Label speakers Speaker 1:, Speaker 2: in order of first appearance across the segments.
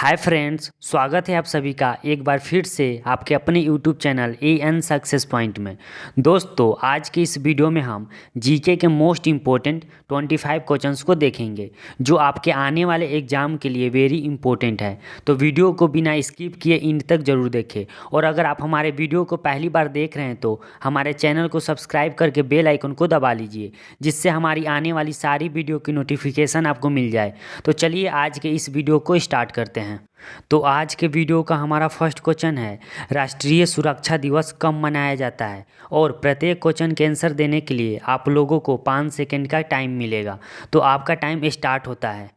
Speaker 1: Hi friends, स्वागत है आप सभी का एक बार फिर से आपके अपने YouTube channel N success point में। दोस्तों, आज के इस वीडियो में हम जीके के मोस्ट इम्पोर्टेंट 25 क्वेश्चंस को देखेंगे जो आपके आने वाले एग्जाम के लिए वेरी इंपॉर्टेंट है। तो वीडियो को बिना स्किप किए एंड तक जरूर देखें। और अगर आप हमारे वीडियो को पहली बार देख रहे हैं तो हमारे चैनल को सब्सक्राइब करके बेल आइकन को दबा लीजिए, जिससे हमारी आने वाली सारी वीडियो की नोटिफिकेशन आपको मिल जाए। तो चलिए आज के इस वीडियो को स्टार्ट करते हैं। तो आज के वीडियो का हमारा फर्स्ट क्वेश्चन है, राष्ट्रीय सुरक्षा दिवस कब मनाया जाता है। और प्रत्येक क्वेश्चन के आंसर देने के लिए आप लोगों को 5 सेकंड का टाइम मिलेगा। तो आपका टाइम स्टार्ट होता है।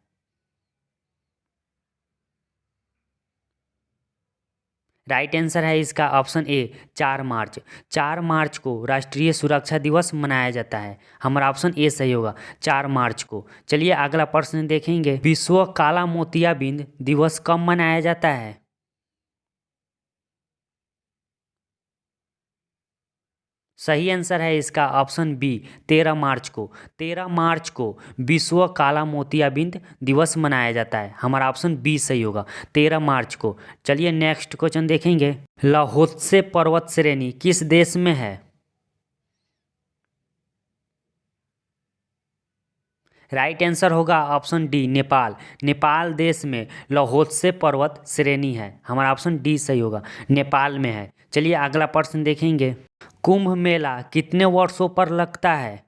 Speaker 1: राइट आंसर है इसका ऑप्शन ए 4 मार्च। 4 मार्च को राष्ट्रीय सुरक्षा दिवस मनाया जाता है। हमारा ऑप्शन ए सही होगा, 4 मार्च को। चलिए अगला प्रश्न देखेंगे, विश्व काला मोतियाबिंद दिवस कब मनाया जाता है। सही आंसर है इसका ऑप्शन बी 13 मार्च को। 13 मार्च को विश्व काला मोतियाबिंद दिवस मनाया जाता है। हमारा ऑप्शन बी सही होगा, 13 मार्च को। चलिए नेक्स्ट क्वेश्चन देखेंगे, लाहोत्से पर्वत श्रेणी किस देश में है। राइट आंसर होगा ऑप्शन डी नेपाल। नेपाल देश में लाहोत्से पर्वत श्रेणी है। हमारा ऑप्शन डी सही होगा, नेपाल में है। चलिए अगला प्रश्न देखेंगे, कुंभ मेला कितने वर्षों पर लगता है।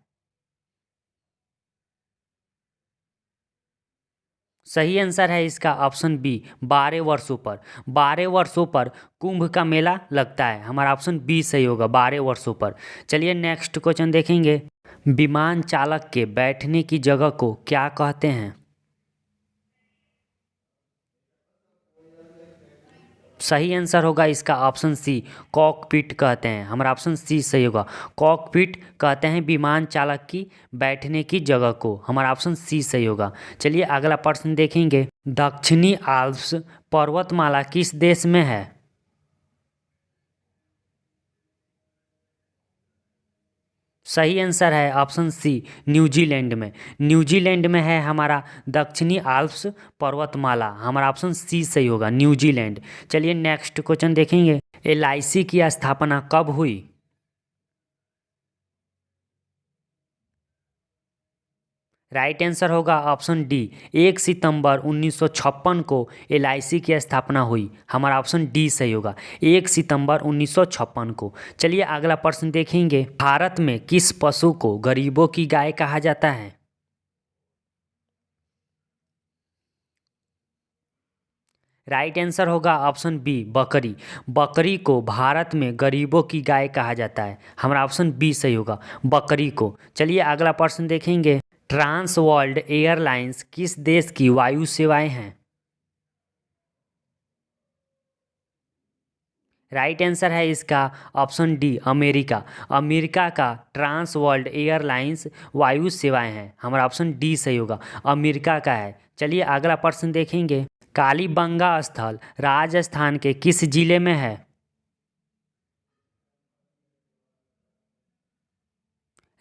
Speaker 1: सही आंसर है इसका ऑप्शन बी 12 वर्षों पर। 12 वर्षों पर कुंभ का मेला लगता है। हमारा ऑप्शन बी सही होगा, 12 वर्षों पर। चलिए नेक्स्ट क्वेश्चन देखेंगे, विमान चालक के बैठने की जगह को क्या कहते हैं। सही आंसर होगा इसका ऑप्शन सी कॉकपिट कहते हैं। हमारा ऑप्शन सी सही होगा, कॉकपिट कहते हैं विमान चालक की बैठने की जगह को। हमारा ऑप्शन सी सही होगा। चलिए अगला प्रश्न देखेंगे, दक्षिणी आल्प्स पर्वतमाला किस देश में है। सही आंसर है ऑप्शन सी न्यूजीलैंड में। न्यूजीलैंड में है हमारा दक्षिणी आल्प्स पर्वतमाला। हमारा ऑप्शन सी सही होगा, न्यूजीलैंड। चलिए नेक्स्ट क्वेश्चन देखेंगे, एलआईसी की स्थापना कब हुई। राइट आंसर होगा ऑप्शन डी 1 सितंबर 1956 को एलआईसी की स्थापना हुई। हमारा ऑप्शन डी सही होगा, 1 सितंबर 1956 को। चलिए अगला प्रश्न देखेंगे, भारत में किस पशु को गरीबों की गाय कहा जाता है। राइट आंसर होगा ऑप्शन बी बकरी। बकरी को भारत में गरीबों की गाय कहा जाता है। हमारा ऑप्शन बी सही होगा, बकरी को। चलिए अगला प्रश्न देखेंगे, ट्रांस वर्ल्ड एयरलाइंस किस देश की वायु सेवाएं हैं। राइट आंसर है इसका ऑप्शन डी अमेरिका। अमेरिका का ट्रांस वर्ल्ड एयरलाइंस वायु सेवाएं हैं। हमारा ऑप्शन डी सही होगा, अमेरिका का है। चलिए अगला प्रश्न देखेंगे, कालीबंगा स्थल राजस्थान के किस जिले में है।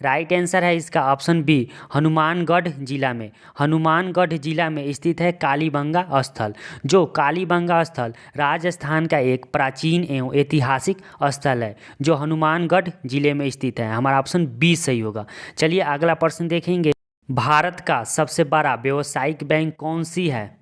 Speaker 1: राइट आंसर है इसका ऑप्शन बी हनुमानगढ़ जिला में। हनुमानगढ़ जिला में स्थित है कालीबंगा स्थल। जो कालीबंगा स्थल राजस्थान का एक प्राचीन एवं ऐतिहासिक स्थल है, जो हनुमानगढ़ जिले में स्थित है। हमारा ऑप्शन बी सही होगा। चलिए अगला प्रश्न देखेंगे, भारत का सबसे बड़ा व्यावसायिक बैंक कौन सी है।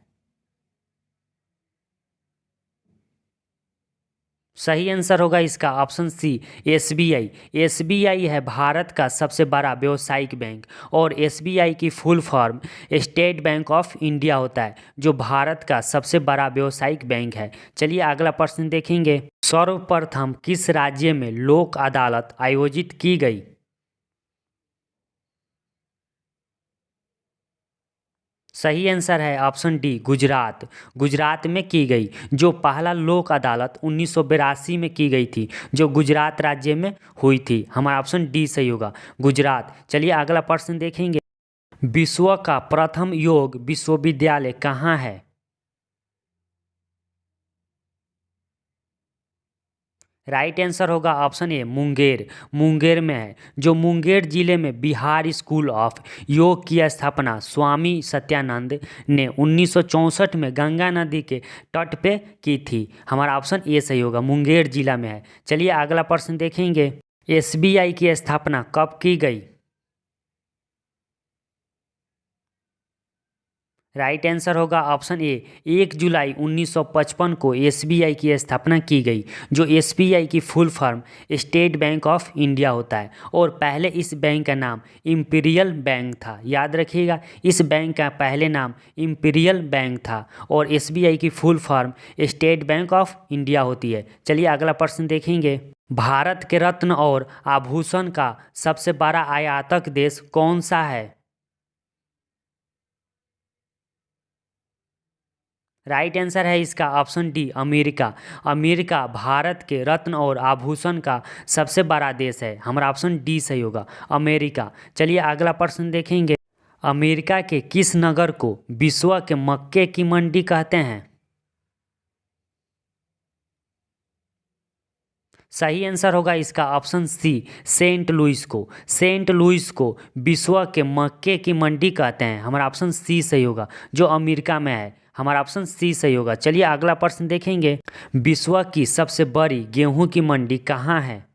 Speaker 1: सही आंसर होगा इसका ऑप्शन सी एसबीआई। एसबीआई है भारत का सबसे बड़ा व्यावसायिक बैंक। और एसबीआई की full form state bank of India होता है, जो भारत का सबसे बड़ा व्यावसायिक बैंक है। चलिए अगला प्रश्न देखेंगे, सर्वप्रथम किस राज्य में लोक अदालत आयोजित की गई। सही आंसर है ऑप्शन डी गुजरात। गुजरात में की गई जो पहला लोक अदालत 1982 में की गई थी, जो गुजरात राज्य में हुई थी। हमारा ऑप्शन डी सही होगा, गुजरात। चलिए अगला प्रश्न देखेंगे, विश्व का प्रथम योग विश्वविद्यालय कहाँ है। राइट आंसर होगा ऑप्शन ए मुंगेर। मुंगेर में है। जो मुंगेर जिले में बिहार स्कूल ऑफ योग की स्थापना स्वामी सत्यानंद ने 1964 में गंगा नदी के तट पे की थी। हमारा ऑप्शन ए सही होगा, मुंगेर जिला में है। चलिए अगला प्रश्न देखेंगे। एसबीआई की स्थापना कब की गई? राइट आंसर होगा ऑप्शन ए 1 जुलाई 1955 को एसबीआई की स्थापना की गई। जो एसबीआई की full form state bank of India होता है और पहले इस बैंक का नाम इंपीरियल बैंक था। याद रखिएगा, इस बैंक का पहले नाम इंपीरियल बैंक था और एसबीआई की full form state bank of India होती है। चलिए अगला प्रश्न देखेंगे। भारत के रत्न और आभूषण का सबसे बड़ा आयातक देश कौन सा है? राइट आंसर है इसका option D America. America Bharat के रत्न और आभूषण का सबसे बड़ा देश है। हमारा ऑप्शन डी सही होगा, अमेरिका। चलिए अगला प्रश्न देखेंगे। अमेरिका के किस नगर को विश्व के मक्के की मंडी कहते हैं? सही आंसर होगा इसका ऑप्शन सी सेंट लुइस को। सेंट लुइस को विश्व के मक्के की मंडी कहते हैं। हमारा ऑप्शन सी सही होगा, जो अमेरिका में है। हमारा ऑप्शन सी सही होगा। चलिए अगला प्रश्न देखेंगे। विश्व की सबसे बड़ी गेहूं की मंडी कहाँ है?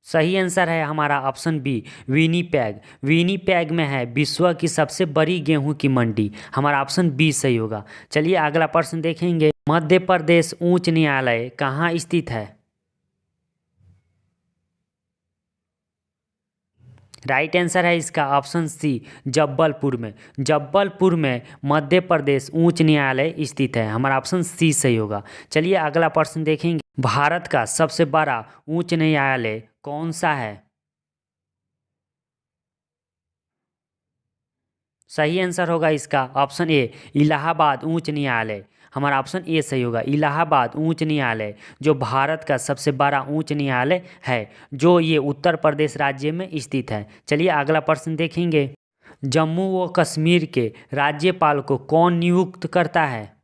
Speaker 1: सही आंसर है हमारा ऑप्शन बी विनीपेग। विनीपेग में है विश्व की सबसे बड़ी गेहूं की मंडी। हमारा ऑप्शन बी सही होगा। चलिए अगला प्रश्न देखेंगे। मध्य प्रदेश उच्च न्यायालय कहाँ स्थित है? राइट आंसर है इसका ऑप्शन सी जब्बलपुर में। जब्बलपुर में मध्य प्रदेश उच्च न्यायालय स्थित है। हमारा ऑप्शन सी सही होगा। चलिए अगला प्रश्न देखेंगे। भारत का सबसे बड़ा उच्च न्यायालय कौन सा है? सही आंसर होगा इसका ऑप्शन ए इलाहाबाद उच्च न्यायालय। हमारा ऑप्शन ए सही होगा, इलाहाबाद उच्च न्यायालय जो भारत का सबसे बड़ा उच्च न्यायालय है, जो ये उत्तर प्रदेश राज्य में स्थित है। चलिए अगला प्रश्न देखेंगे। जम्मू व कश्मीर के राज्यपाल को कौन नियुक्त करता है?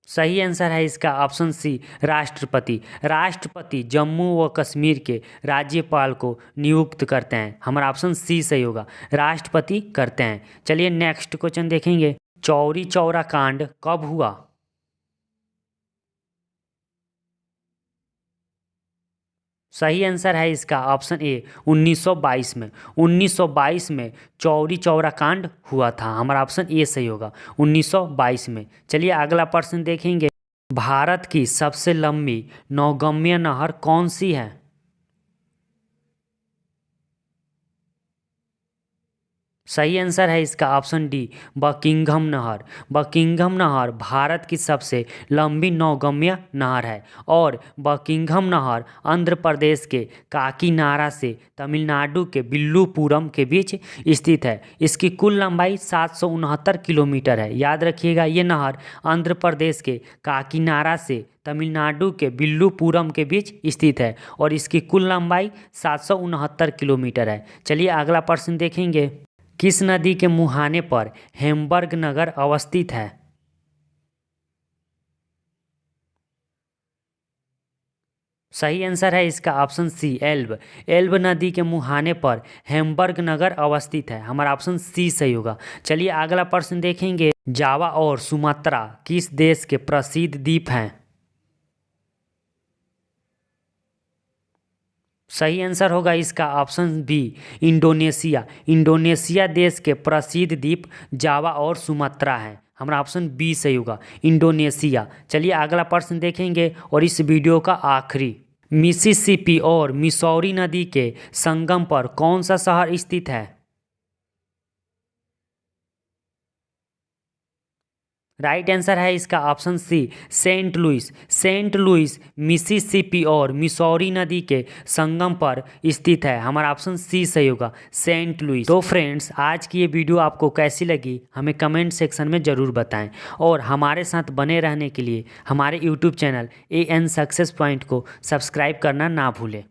Speaker 1: सही आंसर है इसका ऑप्शन सी राष्ट्रपति। राष्ट्रपति जम्मू व कश्मीर के राज्यपाल को नियुक्त करते हैं। हमारा ऑप्शन सी सही होगा, राष्ट्रपति करते हैं। चलिए नेक्स्ट क्वेश्चन देखेंगे। चौरी चौरा कांड कब हुआ? सही आंसर है इसका ऑप्शन ए 1922 में। 1922 में चौरी चौरा कांड हुआ था। हमारा ऑप्शन ए सही होगा, 1922 में। चलिए अगला प्रश्न देखेंगे। भारत की सबसे लंबी नौगम्य नहर कौन सी है? सही आंसर है इसका ऑप्शन डी बकिंघम नहर। बकिंघम नहर भारत की सबसे लंबी नौगम्य नहर है और बकिंघम नहर आंध्र प्रदेश के काकीनाडा से तमिलनाडु के विल्लुपुरम के बीच स्थित है। इसकी कुल लंबाई 769 किलोमीटर है। याद रखिएगा, ये नहर आंध्र प्रदेश के काकीनाडा से तमिलनाडु के विल्लुपुरम के बीच स्थित है और इसकी कुल लंबाई 769 किलोमीटर है। चलिए अगला प्रश्न देखेंगे। किस नदी के मुहाने पर हैम्बर्ग नगर अवस्थित है? सही आंसर है इसका ऑप्शन सी एल्ब। एल्ब नदी के मुहाने पर हैम्बर्ग नगर अवस्थित है। हमारा ऑप्शन सी सही होगा। चलिए अगला प्रश्न देखेंगे। जावा और सुमात्रा किस देश के प्रसिद्ध द्वीप हैं? सही आंसर होगा इसका ऑप्शन बी इंडोनेशिया। इंडोनेशिया देश के प्रसिद्ध द्वीप जावा और सुमात्रा हैं। हमारा ऑप्शन बी सही होगा, इंडोनेशिया। चलिए अगला प्रश्न देखेंगे और इस वीडियो का आखिरी। मिसिसिपी और मिसौरी नदी के संगम पर कौन सा शहर स्थित है? राइट आंसर है इसका option C Saint Louis. Saint Louis Mississippi और मिसौरी नदी के संगम पर स्थित है। हमारा ऑप्शन सी सही होगा, सेंट लुइस। तो फ्रेंड्स, आज की ये वीडियो आपको कैसी लगी हमें कमेंट सेक्शन में ज़रूर बताएं और हमारे साथ बने रहने के लिए हमारे YouTube channel AN success point को सब्सक्राइब करना ना भूलें।